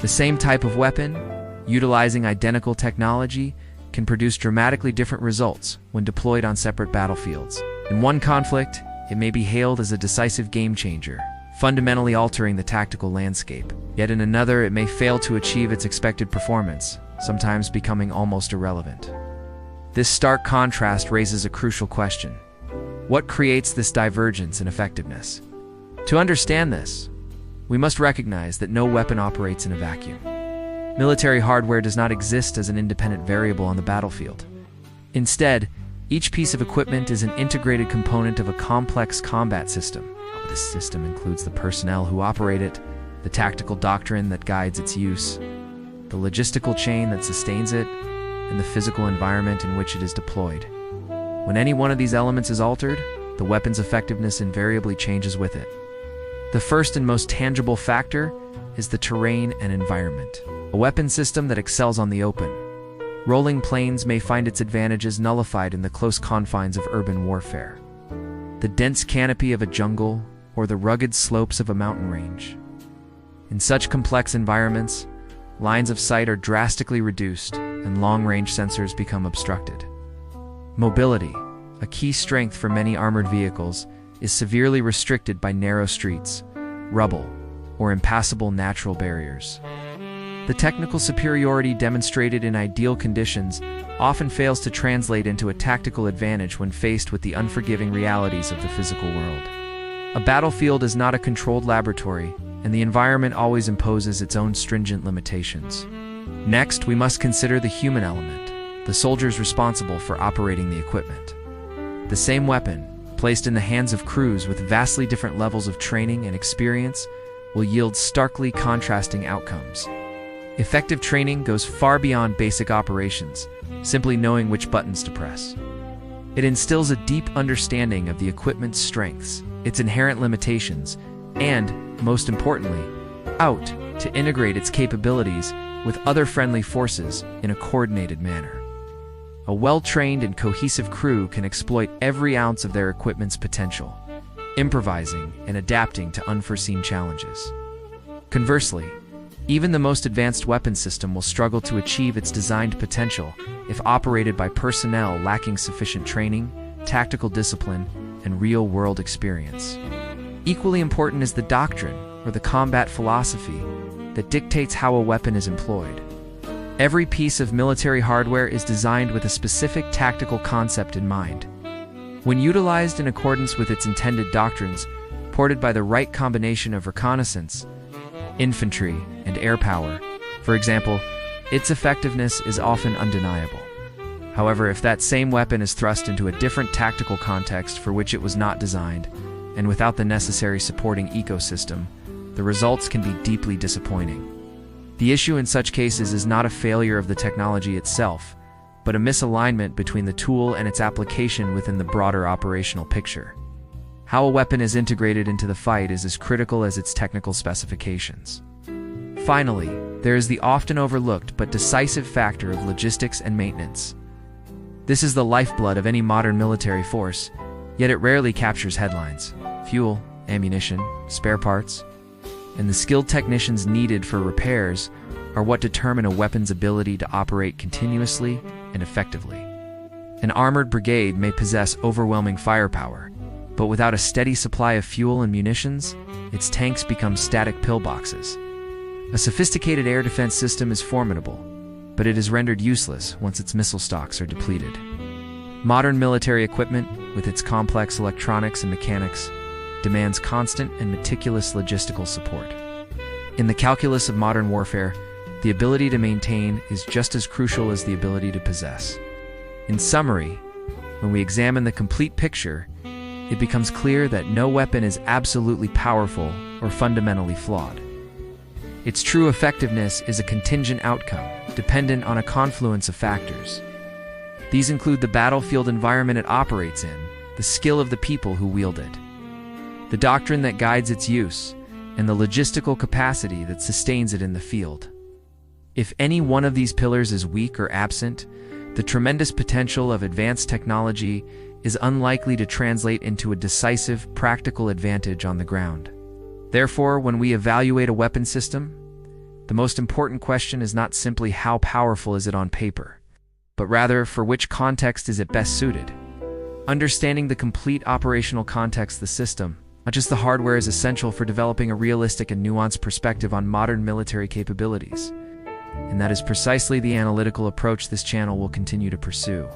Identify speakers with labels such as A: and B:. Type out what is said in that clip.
A: The same type of weapon, utilizing identical technology, can produce dramatically different results when deployed on separate battlefields. In one conflict, it may be hailed as a decisive game changer, fundamentally altering the tactical landscape. Yet in another, it may fail to achieve its expected performance, sometimes becoming almost irrelevant. This stark contrast raises a crucial question. What creates this divergence in effectiveness? To understand this, we must recognize that no weapon operates in a vacuum. Military hardware does not exist as an independent variable on the battlefield. Instead, each piece of equipment is an integrated component of a complex combat system. This system includes the personnel who operate it, the tactical doctrine that guides its use, the logistical chain that sustains it, and the physical environment in which it is deployed. When any one of these elements is altered, the weapon's effectiveness invariably changes with it. The first and most tangible factor is the terrain and environment. A weapon system that excels on the open, rolling plains may find its advantages nullified in the close confines of urban warfare. The dense canopy of a jungle or the rugged slopes of a mountain range. In such complex environments, lines of sight are drastically reduced and long-range sensors become obstructed. Mobility, a key strength for many armored vehicles, is severely restricted by narrow streets, rubble, or impassable natural barriers. The technical superiority demonstrated in ideal conditions often fails to translate into a tactical advantage when faced with the unforgiving realities of the physical world. A battlefield is not a controlled laboratory, and the environment always imposes its own stringent limitations. Next, we must consider the human element, the soldiers responsible for operating the equipment. The same weapon, placed in the hands of crews with vastly different levels of training and experience, will yield starkly contrasting outcomes. Effective training goes far beyond basic operations, simply knowing which buttons to press. It instills a deep understanding of the equipment's strengths, its inherent limitations, and, most importantly, to integrate its capabilities with other friendly forces in a coordinated manner. A well-trained and cohesive crew can exploit every ounce of their equipment's potential, improvising and adapting to unforeseen challenges. Conversely, even the most advanced weapon system will struggle to achieve its designed potential if operated by personnel lacking sufficient training, tactical discipline, and real-world experience. Equally important is the doctrine, or the combat philosophy, that dictates how a weapon is employed. Every piece of military hardware is designed with a specific tactical concept in mind. When utilized in accordance with its intended doctrines, supported by the right combination of reconnaissance, infantry, and air power, for example, its effectiveness is often undeniable. However, if that same weapon is thrust into a different tactical context for which it was not designed, and without the necessary supporting ecosystem, the results can be deeply disappointing. The issue in such cases is not a failure of the technology itself, but a misalignment between the tool and its application within the broader operational picture. How a weapon is integrated into the fight is as critical as its technical specifications. Finally, there is the often overlooked but decisive factor of logistics and maintenance. This is the lifeblood of any modern military force, yet it rarely captures headlines. Fuel, ammunition, spare parts, and the skilled technicians needed for repairs are what determine a weapon's ability to operate continuously and effectively. An armored brigade may possess overwhelming firepower, but without a steady supply of fuel and munitions, its tanks become static pillboxes. A sophisticated air defense system is formidable, but it is rendered useless once its missile stocks are depleted. Modern military equipment, with its complex electronics and mechanics, demands constant and meticulous logistical support. In the calculus of modern warfare, the ability to maintain is just as crucial as the ability to possess. In summary, when we examine the complete picture, it becomes clear that no weapon is absolutely powerful or fundamentally flawed. Its true effectiveness is a contingent outcome, dependent on a confluence of factors. These include the battlefield environment it operates in, the skill of the people who wield it, the doctrine that guides its use, and the logistical capacity that sustains it in the field. If any one of these pillars is weak or absent, the tremendous potential of advanced technology is unlikely to translate into a decisive, practical advantage on the ground. Therefore, when we evaluate a weapon system, The most important question is not simply how powerful is it on paper, but rather for which context is it best suited. Understanding the complete operational context of the system, not just the hardware, is essential for developing a realistic and nuanced perspective on modern military capabilities. And that is precisely the analytical approach this channel will continue to pursue.